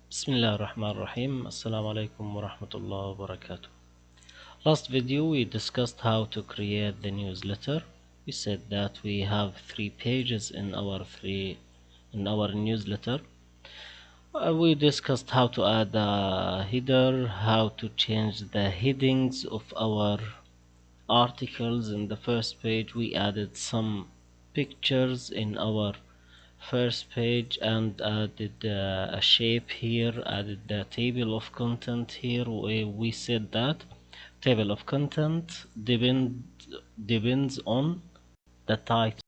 Bismillah ar-Rahman ar-Rahim. Assalamu alaikum wa rahmatullahi wa barakatuh. Last video we discussed how to create the newsletter. We said that we have 3 pages in our newsletter. We discussed how to add a header, how to change the headings of our articles. In the first page we added some pictures in our first page and added a shape here, added the table of content here. We said that table of content depends on the title.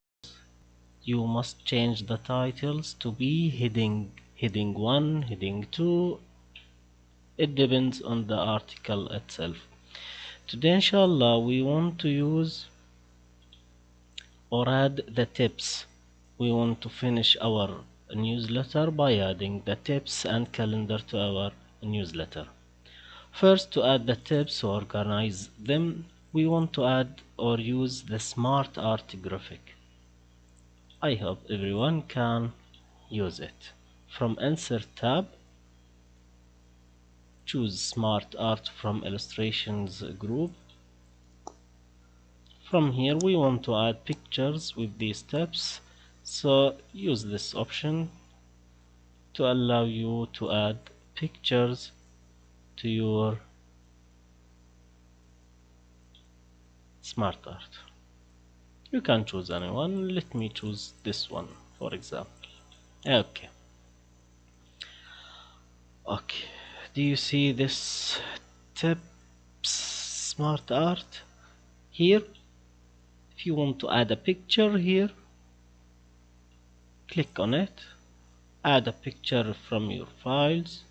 You must change the titles to be heading 1, heading 2. It depends on the article itself. Today inshallah we want to use or add the tips. We want to finish our newsletter by adding the tips and calendar to our newsletter. First, to add the tips or organize them, we want to add or use the SmartArt Graphic. I hope everyone can use it. From Insert tab, choose SmartArt from Illustrations group. From here we want to add pictures with these tips, so use this option to allow you to add pictures to your SmartArt. You can choose anyone. Let me choose this one for example. Okay. Do you see this tips SmartArt here? If you want to add a picture here, click on it, add a picture from your files.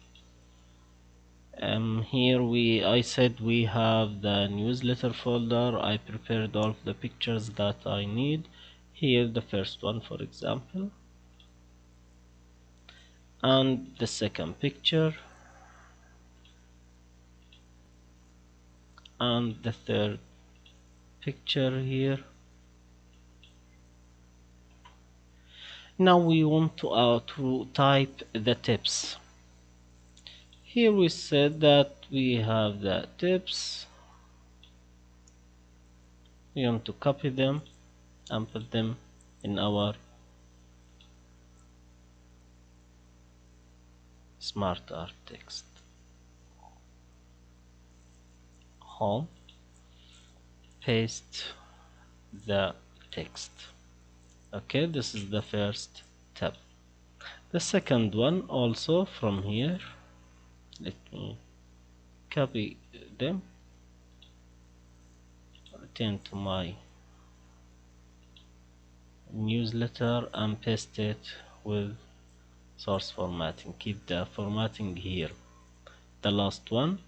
Here I said we have the newsletter folder. I prepared all of the pictures that I need. Here the first one for example, and the second picture, and the third picture here. Now we want to type the tips. Here we said that we have the tips. We want to copy them and put them in our SmartArt text. Home, paste the text. Okay, this is the first tab. The second one also from here. Let me copy them, return to my newsletter and paste it with source formatting. Keep the formatting here. The last one,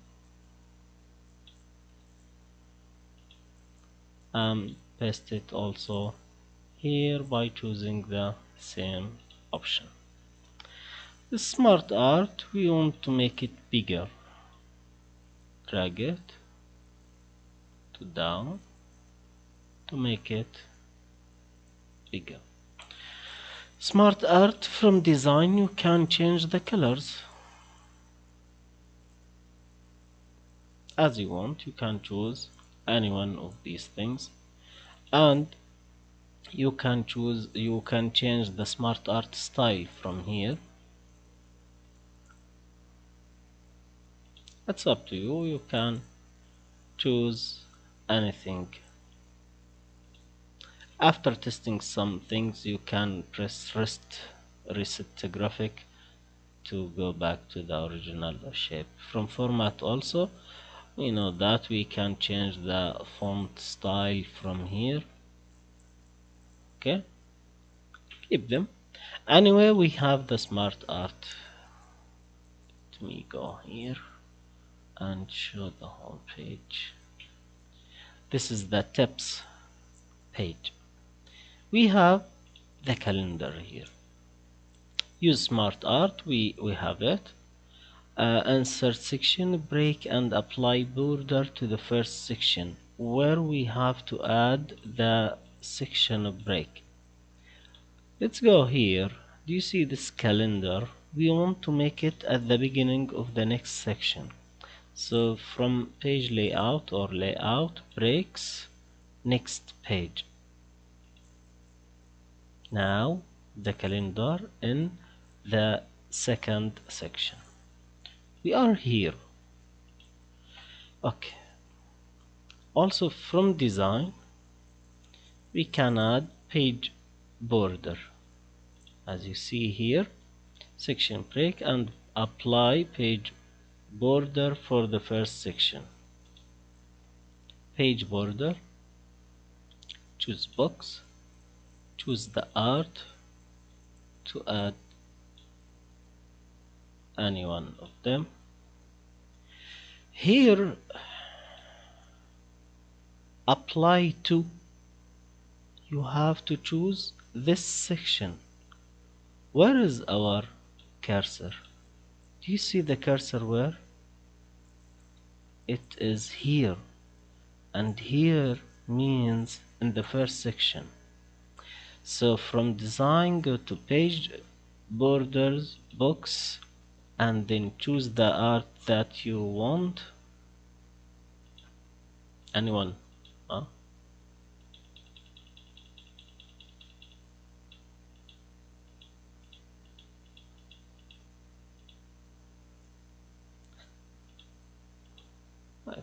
and paste it also here by choosing the same option. The SmartArt, we want to make it bigger. Drag it to down to make it bigger. SmartArt, from design you can change the colors as you want. You can choose any one of these things, and you can change the SmartArt style from here. It's up to you. You can choose anything. After testing some things, you can press reset graphic to go back to the original shape. From format also, we know that we can change the font style from here. Okay, keep them. Anyway, we have the SmartArt. Let me go here and show the home page. This is the tips page. We have the calendar here. Use SmartArt, we have it. Insert section break and apply border to the first section where we have to add the section break. Let's go here. Do you see this calendar? we want to make it at the beginning of the next section. So from page layout or layout breaks next page. Now the calendar in the second section. We are here. Okay. Also from design we can add page border. As you see here, section break and apply page border for the first section. Page border, choose box, choose the art to add any one of them. Here apply to, you have to choose this section. Where is our cursor? Do you see the cursor where? It is here, and here means in the first section. So from design go to page borders box and then choose the art that you want. Anyone? Huh?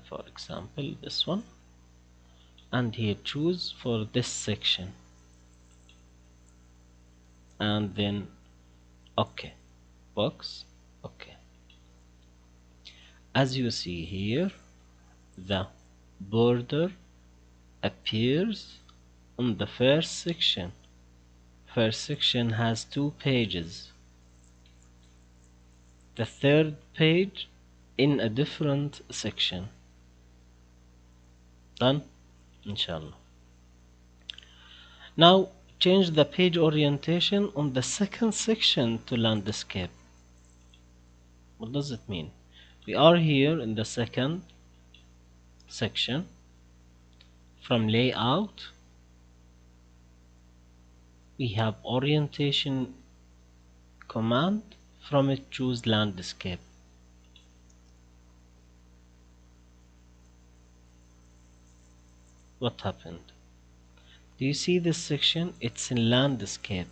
For example this one, and here choose for this section and then OK box. OK, as you see here the border appears on the first section. First section has 2 pages. The third page in a different section. Done, inshallah. Now change the page orientation on the second section to landscape. What does it mean? We are here in the second section. From layout we have orientation command. From it choose landscape. What happened? Do you see this section? It's in landscape,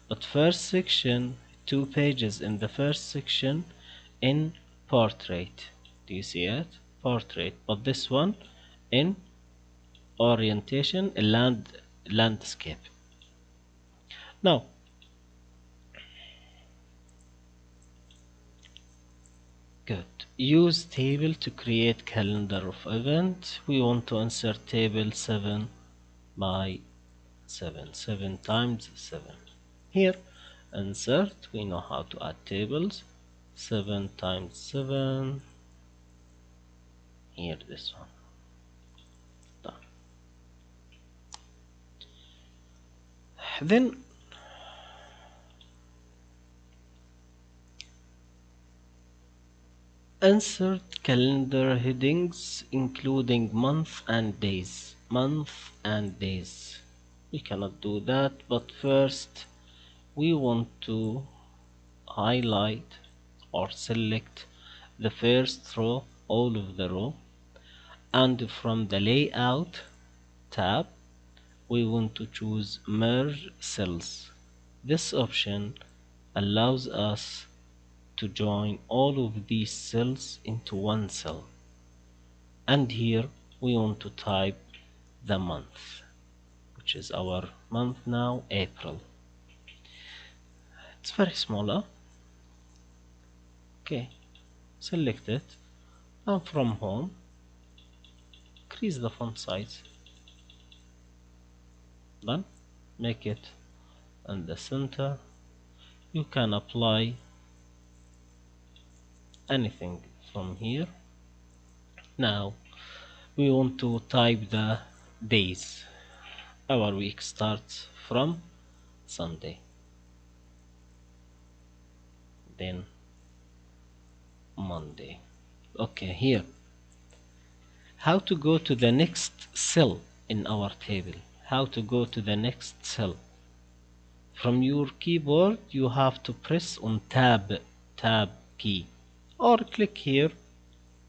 but first section 2 pages in the first section in portrait. Do you see it? Portrait, but this one in orientation landscape. Now good. Use table to create calendar of event. We want to insert table 7 by 7, 7 times 7. Here insert, we know how to add tables. 7 times 7. Here this one. Done. Then insert calendar headings including month and days. Month and days. We cannot do that, but first we want to highlight or select the first row, all of the row, and from the layout tab we want to choose merge cells. This option allows us to join all of these cells into one cell, and here we want to type the month, which is our month now, April. It's very small, huh? Okay, select it and from home increase the font size. Done. Make it in the center. You can apply anything from here. Now we want to type the days. Our week starts from Sunday, then Monday. Okay, here how to go to the next cell in our table. How to go to the next cell. From your keyboard you have to press on tab key or click here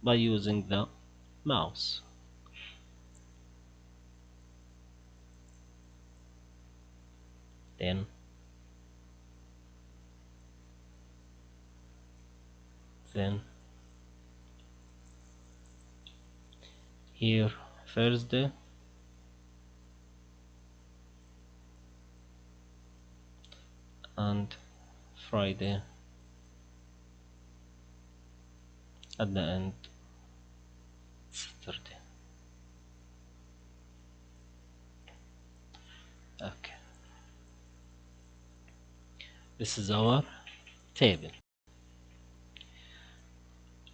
by using the mouse. Then here Thursday and Friday at the end Saturday. Okay, this is our table.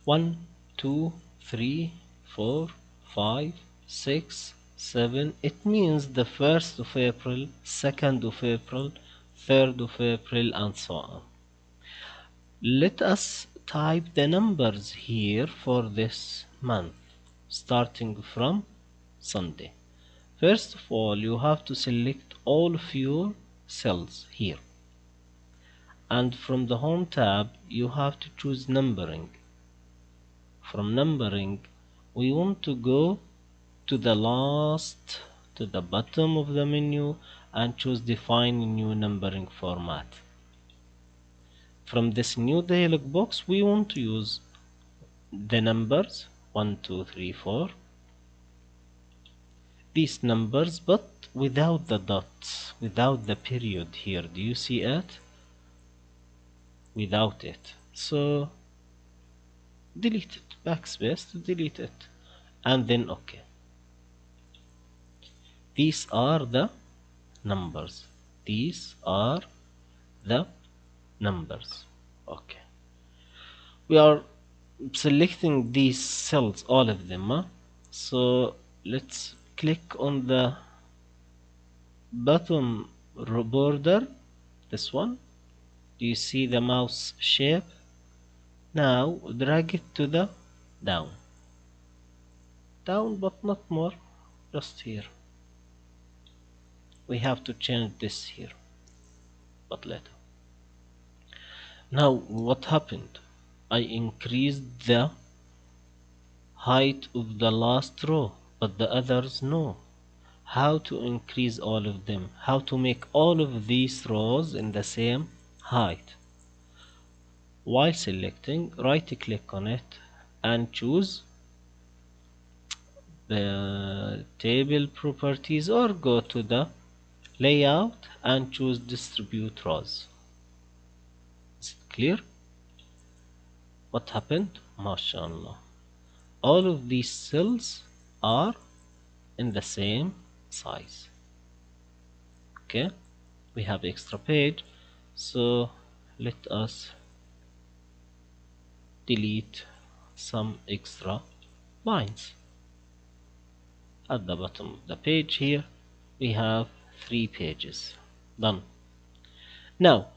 1, 2, 3, 4, 5, 6, 7. It means the 1st of April, 2nd of April, 3rd of April, and so on. Let us type the numbers here for this month, starting from Sunday. First of all, you have to select all of your cells here. And from the Home tab, you have to choose numbering. From numbering, we want to go to the bottom of the menu and choose define new numbering format. From this new dialog box, we want to use the numbers 1, 2, 3, 4. These numbers, but without the dots, without the period here. Do you see it? Without it. So delete it, backspace to delete it, and then OK. These are the numbers. These are the numbers. OK. We are selecting these cells, all of them. So let's click on the bottom border, this one. Do you see the mouse shape? Now drag it to the down, but not more, just here. We have to change this here, but later. Now what happened? I increased the height of the last row, but the others no. How to increase all of them? How to make all of these rows in the same height? While selecting, right click on it and choose the table properties, or go to the layout and choose distribute rows. Is it clear? What happened? MashaAllah. All of these cells are in the same size. Okay, we have extra page, so let us delete some extra lines. At the bottom of the page here we have 3 pages. Done. Now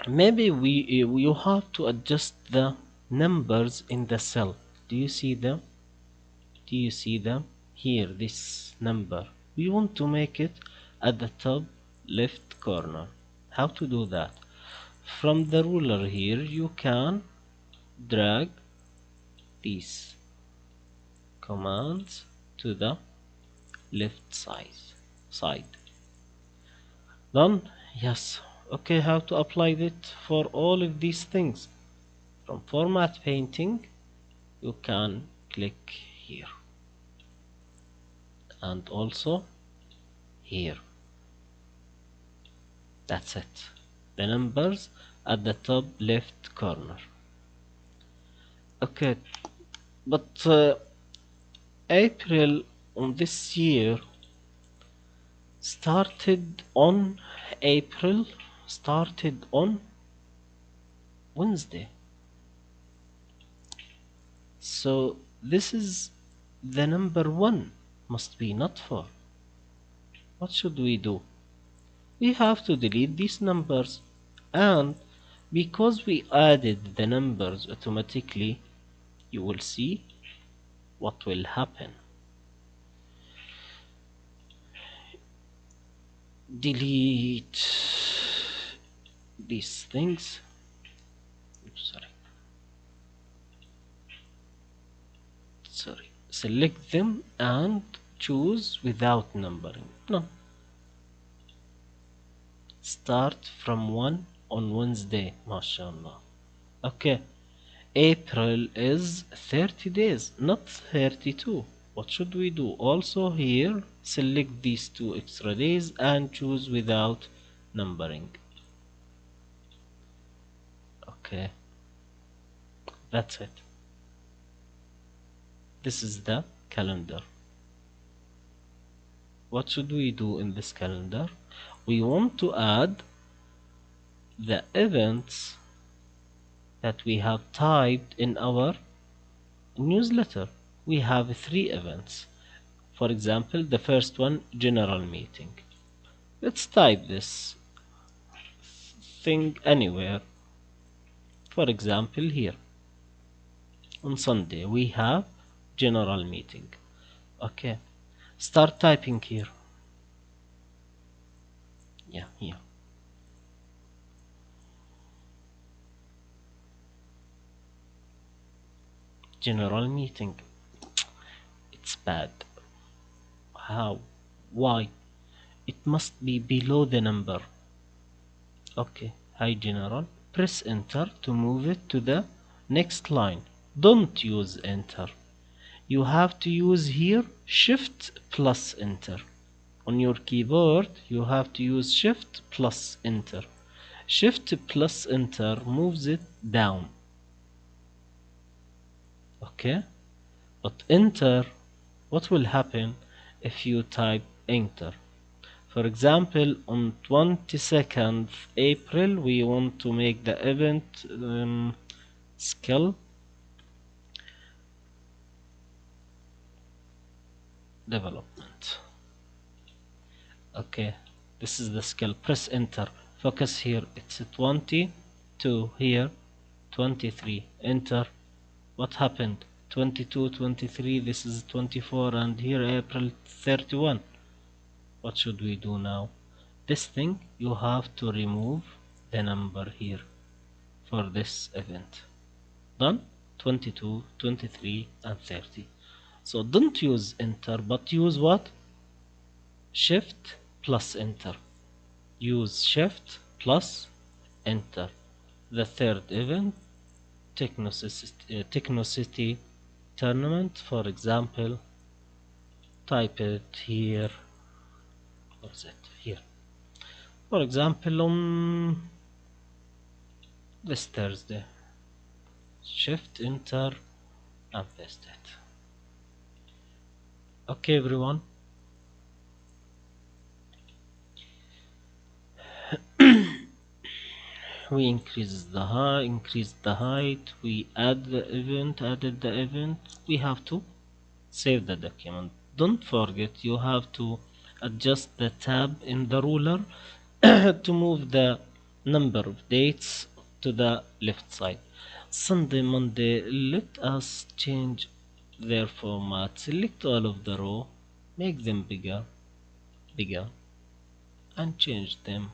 maybe you have to adjust the numbers in the cell. Do you see them? Do you see them? Here, this number. We want to make it at the top left corner. How to do that? From the ruler here, you can drag these commands to the left side. Done? Yes. Okay, how to apply it for all of these things? From format painting, you can click here and also here. That's it. The numbers at the top left corner. Okay, but April on this year started on Wednesday. So this is the number 1, must be not 4. What should we do? We have to delete these numbers, and because we added the numbers automatically, you will see what will happen. Delete these things. Sorry, select them and choose without numbering. No, start from 1 on Wednesday, mashallah. Okay, April is 30 days, not 32. What should we do? Also here, select these 2 extra days and choose without numbering. Okay, that's it. This is the calendar. What should we do in this calendar? We want to add the events that we have typed in our newsletter. We have 3 events. For example, the first one, general meeting. Let's type this thing anywhere. For example, here on Sunday we have general meeting. Okay, start typing here. Yeah, here. General meeting. It's bad. How? Why? It must be below the number. Okay, hi general. Press enter to move it to the next line. Don't use enter. You have to use here shift plus enter. On your keyboard, you have to use shift plus enter. Shift plus enter moves it down. Okay? But enter, what will happen if you type enter? For example, on 22nd April, we want to make the event skill development. Okay, this is the skill. Press enter. Focus here. It's 22 here. 23. Enter. What happened? 22, 23. This is 24, and here April 31. What should we do now? This thing you have to remove the number here for this event. Done? 22, 23, and 30. So don't use enter, but use what? Shift plus enter. Use shift plus enter. The third event, Technocity tournament, for example, type it here. What's it? Here. For example, on this Thursday, shift enter and paste it. Okay, everyone. We increased the height, we added the event. We have to save the document. Don't forget, you have to adjust the tab in the ruler to move the number of dates to the left side. Sunday, Monday, let us change their format. Select all of the row, make them bigger, and change them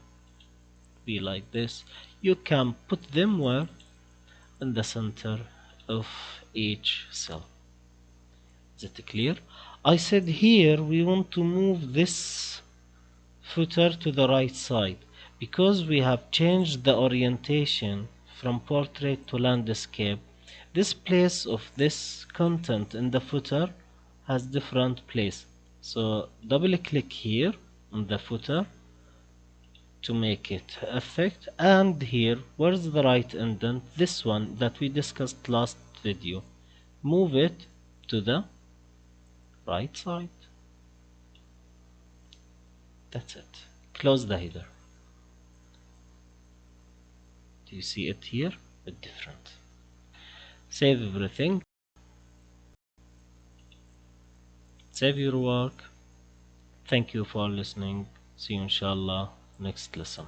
be like this. You can put them where? In the center of each cell. Is it clear? I said here we want to move this footer to the right side because we have changed the orientation from portrait to landscape. This place of this content in the footer has different place. So double click here on the footer to make it effect, and here where's the right indent, this one that we discussed last video, move it to the right side. That's it. Close the header. Do you see it here? It's different. Save everything, save your work. Thank you for listening. See you inshallah next lesson.